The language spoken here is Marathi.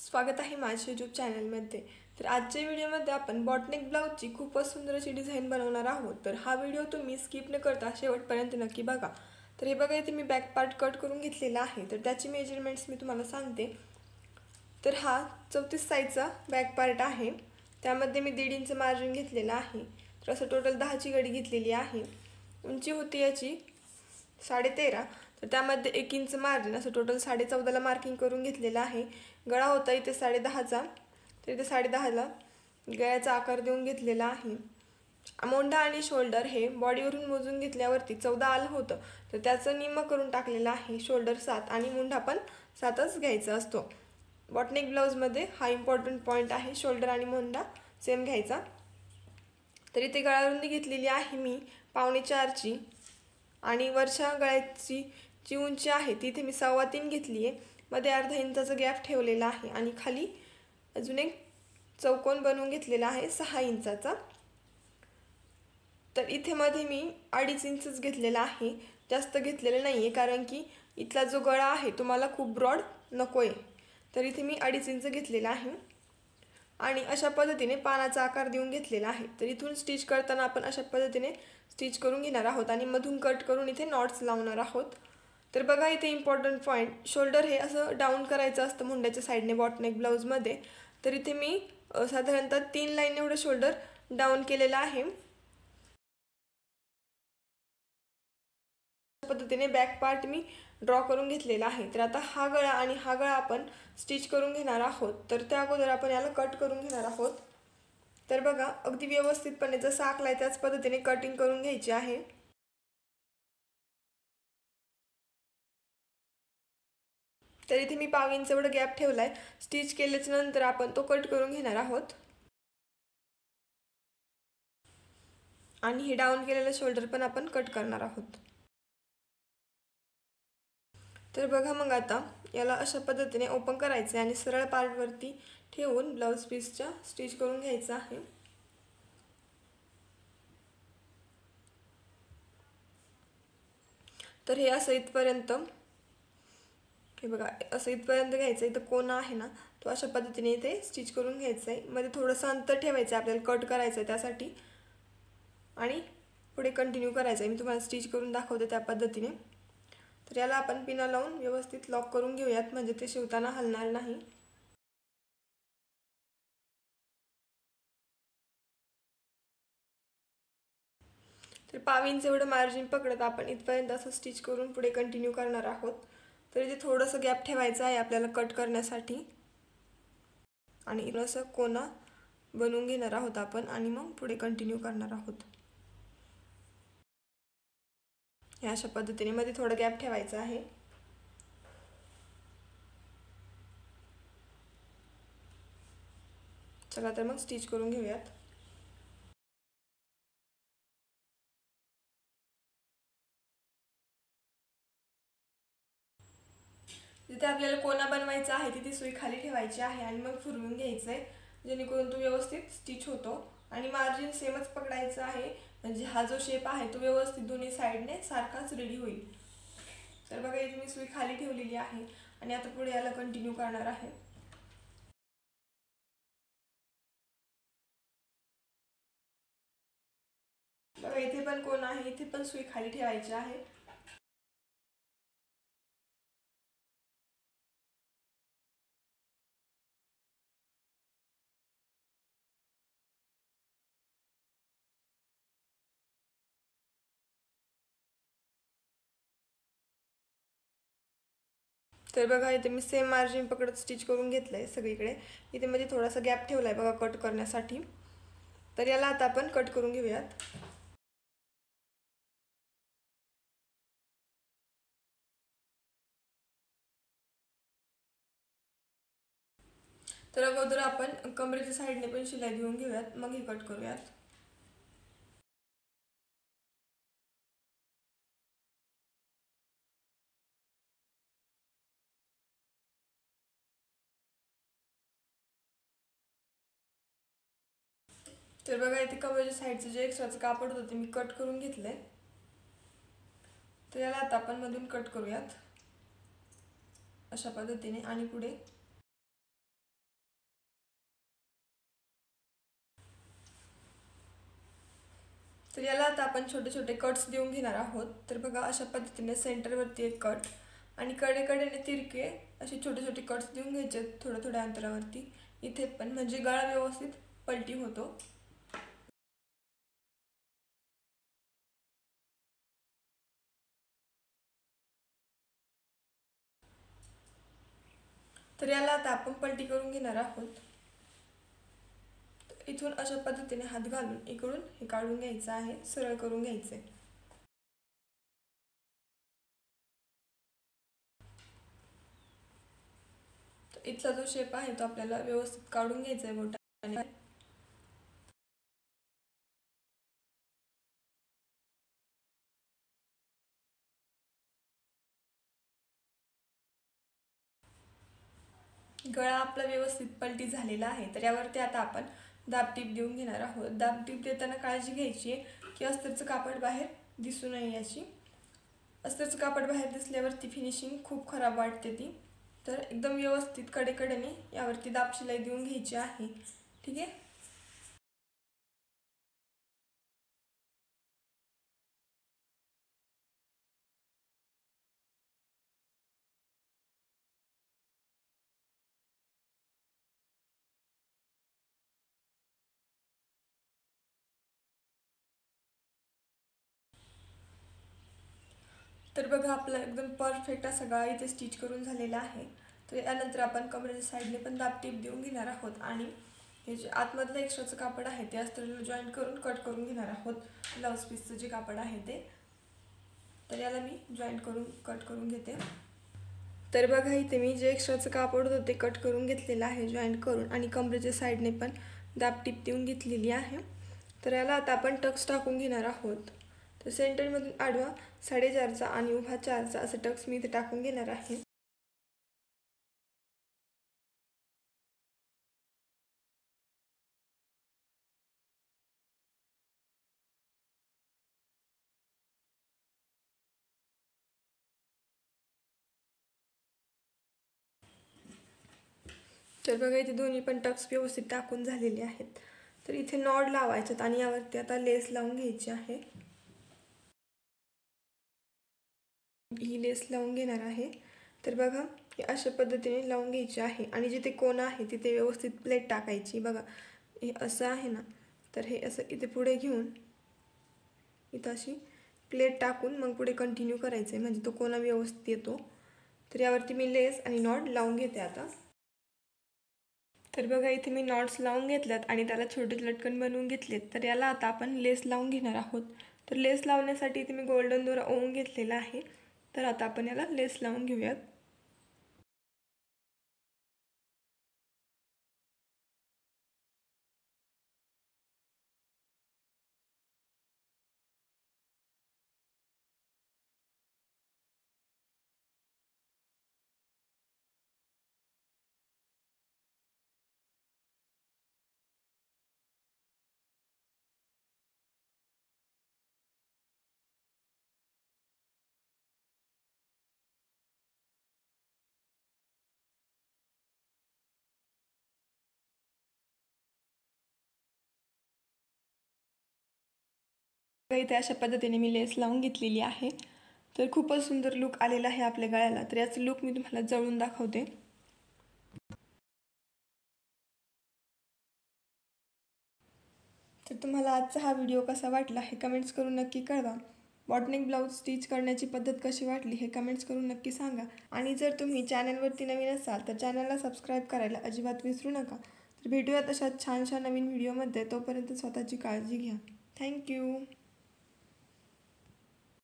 स्वागत आहे माझ्या यूट्यूब चॅनलमध्ये। तर आजच्या व्हिडिओमध्ये आपण बॉटनेक ब्लाउजची खूपच सुंदर अशी डिझाइन बनवणार आहोत। तर हा व्हिडिओ तुम्ही स्किप न करता शेवटपर्यंत नक्की बघा। तर हे बघा, इथे मी बॅक पार्ट कट करून घेतलेला आहे। तर त्याची मेजरमेंट्स मी तुम्हाला सांगते। तर हा 34 साइजचा बॅक पार्ट आहे। त्यामध्ये मी 1.5 इंच मार्जिन घेतलेला आहे। तर असं टोटल 10 ची घडी घेतलेली आहे। उंची होती याची 13.5। तर त्यामध्ये 1 इंच मार्जिन असं टोटल 14.5 ला मार्किंग करून घेतलेला आहे। गळा होता इथे 10.5चा। तर इथे 10.5 ला गळ्याचा आकार देऊन घेतलेला आहे। मोंढा आणि शोल्डर हे बॉडीवरून मोजून घेतल्यावरती 14 आलं होतं। तर त्याचं निम्म करून टाकलेलं आहे। शोल्डर 7 आणि मोंढा पण 7च घ्यायचा असतो। बॉटनेक ब्लाउजमध्ये हा इम्पॉर्टंट पॉइंट आहे, शोल्डर आणि मोंढा सेम घ्यायचा। तर इथे गळा रुंदी घेतलेली आहे मी 4.25 ची आणि वरच्या गळ्याची जी उंची आहे ती इथे मी 3.25 घेतली आहे। मध्ये अर्धा इंचाचा गॅप ठेवलेला आहे आणि खाली अजून एक चौकोन बनवून घेतलेला आहे 6 इंचाचा। तर इथे मध्ये मी 2.5 इंचच घेतलेला आहे, जास्त घेतलेलं नाही आहे, कारण की इथला जो गळा आहे तो मला खूप ब्रॉड नको आहे। तर इथे मी 2.5 इंच घेतलेला आहे आणि अशा पद्धतीने पानाचा आकार देऊन घेतलेला आहे। तर इथून स्टिच करताना आपण अशा पद्धतीने स्टिच करून घेणार आहोत आणि मधून कट करून इथे नॉट्स लावणार आहोत। तर बघा, इथे इम्पॉर्टंट पॉइंट, शोल्डर हे असं डाऊन करायचं असतं मुंड्याच्या साईडने बॉटनेक ब्लाउजमध्ये। तर इथे मी साधारणतः 3 लाईन एवढं शोल्डर डाऊन केलेलं आहे। पद्धतीने बॅक पार्ट मी ड्रॉ करून घेतलेला आहे। तर आता हा गळा आणि हा गळा आपण स्टिच करून घेणार आहोत। तर त्या अगोदर आपण याला कट करून घेणार आहोत। तर बघा, अगदी व्यवस्थितपणे जसं आखलाय त्याच पद्धतीने कटिंग करून घ्यायची आहे। तर इथे मी 1/2 इंच एवढा गॅप ठेवलाय। स्टिच केल्याच्या नंतर आपण तो कट करून घेणार आहोत आणि हे डाऊन केलेलं शोल्डर पण आपण कट करणार आहोत। तर बघा, मग आता याला अशा पद्धतीने ओपन करायचे आणि सरळ पार्टवरती ठेवून ब्लाउज पीसच्या स्टिच करून घ्यायचं आहे। तर हे असं इथपर्यंत, हे बघा असं इथपर्यंत घ्यायचं। इथं कोना आहे ना, तो अशा पद्धतीने इथे स्टिच करून घ्यायचं आहे। मध्ये थोडंसं अंतर ठेवायचं आहे, आपल्याला कट करायचं आहे त्यासाठी, आणि पुढे कंटिन्यू करायचं आहे। मी तुम्हाला स्टिच करून दाखवते त्या पद्धतीने। तर याला आपण पिना लावून व्यवस्थित लॉक करून घेऊयात, म्हणजे ते शिवताना हलणार नाही। तर 1/2 इंच एवढं मार्जिन पकडत आपण इथपर्यंत असं स्टिच करून पुढे कंटिन्यू करणार आहोत। तर इथे थोडंसं गॅप ठेवायचं आहे आपल्याला कट करण्यासाठी आणि इथं असं कोना बनवून घेणार आहोत आपण आणि मग पुढे कंटिन्यू करणार आहोत। या अशा पद्धतीने मध्ये थोडा गॅप ठेवायचा आहे। चला तर मग स्टिच करून घेऊयात। जिथे आपल्याला कोना बनवायचा आहे तिथे सुई खाली ठेवायची आहे आणि मग फिरवून घ्यायचं आहे, जेणेकरून तो व्यवस्थित स्टिच होतो। आणि मार्जिन सेमच पकडायचं आहे, म्हणजे हा जो शेप आहे तो व्यवस्थित दोन्ही साईडने सारखाच रेडी होईल। तर बघा, इथे मी सुई खाली ठेवलेली आहे आणि आता पुढे याला कंटिन्यू करणार आहे। बघा, इथे पण कोना आहे, इथे पण सुई खाली ठेवायची आहे। तर बघा, इथे मी सेम मार्जिन पकडत स्टिच करून घेतलंय सगळीकडे। इथे मध्ये थोडासा गॅप ठेवलाय बघा कट करण्यासाठी। तर याला आता आपण कट करून घेऊयात। तर अगोदर आपण कमरेच्या साईडने पण शिलाई देऊन घेऊयात, मग हे कट करूयात। तर बघा, इथे कमरेच्या साईडचं जे एक्स्ट्राचं कापड होतं ते मी कट करून घेतलंय। तर याला आता आपण मधून कट करूयात अशा पद्धतीने आणि पुढे तर याला आता आपण छोटे छोटे कट्स देऊन घेणार आहोत। तर बघा अशा पद्धतीने सेंटरवरती एक कट आणि कडेकडेने तिरके असे छोटे छोटे कट्स देऊन घ्यायचे थोड्या थोड्या अंतरावरती इथे पण, म्हणजे गळा व्यवस्थित पलटी होतो। तर याला आता आपण पलटी करून घेणार आहोत। इथून अशा पद्धतीने हात घालून इकडून हे काढून घ्यायचं आहे, सरळ करून घ्यायचे। इथला जो शेप आहे तो आपल्याला व्यवस्थित काढून घ्यायचा आहे बोटाने। गळा आपला व्यवस्थित पलटी झालेला आहे। तर यावरती आता आपण दाबटीप देऊन घेणार आहोत। दाबटीप देताना काळजी घ्यायची आहे की अस्तरचं कापड बाहेर दिसू नये याची। अस्तरचं कापड बाहेर दिसल्यावरती फिनिशिंग खूप खराब वाटते ती। तर एकदम व्यवस्थित कडेकडेने यावरती दाब शिलाई देऊन घ्यायची आहे, ठीक आहे। तर बघा आपला एकदम परफेक्ट असा गळा इथे स्टिच करून झालेला आहे। तर यानंतर आपण कमरेच्या साईडने पण दाबटीप देऊन घेणार आहोत आणि हे जे आतमधलं एक्स्ट्राचं कापड आहे ते अस्त्रला जॉईंट करून कट करून घेणार आहोत, ब्लाउज पीसचं जे कापड आहे ते। तर याला मी जॉईंट करून कट करून घेते। तर बघा इथे मी जे एक्स्ट्राचं कापड होतं ते कट करून घेतलेलं आहे जॉईंट करून आणि कमरेच्या साईडने पण दाबटीप देऊन घेतलेली आहे। तर याला आता आपण टक्स टाकून घेणार आहोत। तर सेंटरमधून आडवा 4.5चा आणि उभा 4चा असं टक्स मी इथे टाकून घेणार आहे। तर बघा इथे दोन्ही पण टक्स व्यवस्थित टाकून झालेले आहेत। तर इथे नॉड लावायच्यात आणि यावरती आता लेस लावून घ्यायची आहे। ही लेस लावून घेणार आहे। तर बघा ही अशा पद्धतीने लावून घ्यायची आहे आणि जिथे कोण आहे तिथे व्यवस्थित प्लेट टाकायची। बघा हे असं आहे ना, तर हे असं इथे पुढे घेऊन इथं अशी प्लेट टाकून मग पुढे कंटिन्यू करायचं आहे, म्हणजे तो कोणा व्यवस्थित येतो। तर यावरती मी लेस आणि नॉट लावून घेते आता। तर बघा इथे मी नॉट्स लावून घेतल्यात आणि त्याला छोटे लटकन बनवून घेतलेत। तर याला आता आपण लेस लावून घेणार आहोत। तर लेस लावण्यासाठी इथे मी गोल्डन दोरा ओवून घेतलेला आहे। तर आता आपण याला लेस लावून घेऊयात। इथे अशा पद्धतीने मी लेस लावून घेतलेली आहे। तर खूपच सुंदर लुक आलेला आहे आपल्या गळ्याला। तर याचं लुक मी तुम्हाला जवळून दाखवते। तर तुम्हाला आजचा हा व्हिडिओ कसा वाटला हे कमेंट्स करून नक्की कळवा। बॉटनेक ब्लाऊज स्टिच करण्याची पद्धत कशी वाटली हे कमेंट्स करून नक्की सांगा। आणि जर तुम्ही चॅनलवरती नवीन असाल तर चॅनलला सबस्क्राईब करायला अजिबात विसरू नका। तर भेटूयात अशा छानशा नवीन व्हिडिओमध्ये। तोपर्यंत स्वतःची काळजी घ्या। थँक्यू।